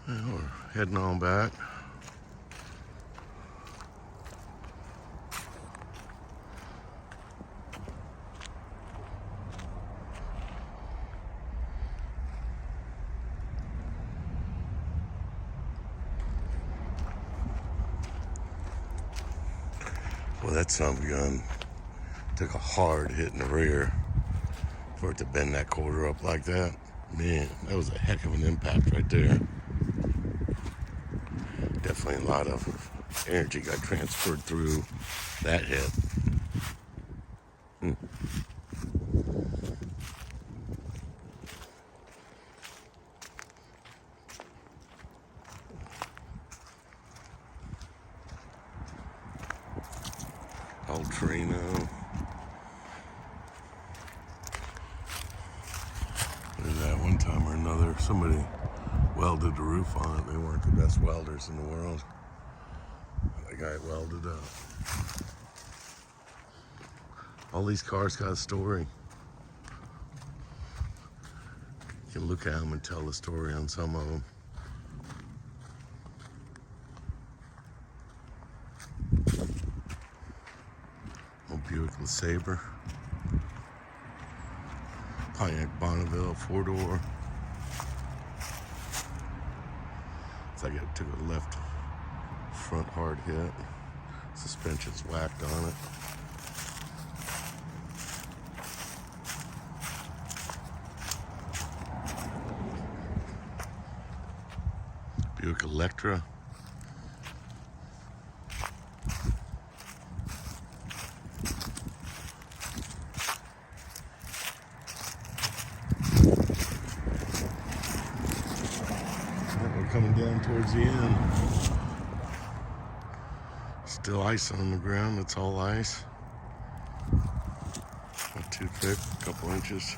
And we're heading on back. Well, that son of a gun took a hard hit in the rear for it to bend that quarter up like that. Man, that was a heck of an impact right there. Definitely a lot of energy got transferred through that hit. Old Torino. There's that one time or another, somebody welded the roof on it. They weren't the best welders in the world. The guy welded up. All these cars got a story. You can look at them and tell the story on some of them. Old Buick LeSabre. Pontiac Bonneville 4-door. It's like it took a left front hard hit. Suspension's whacked on it. Buick Electra. We're coming down towards the end. Still ice on the ground. It's all ice. Not too thick, a couple inches.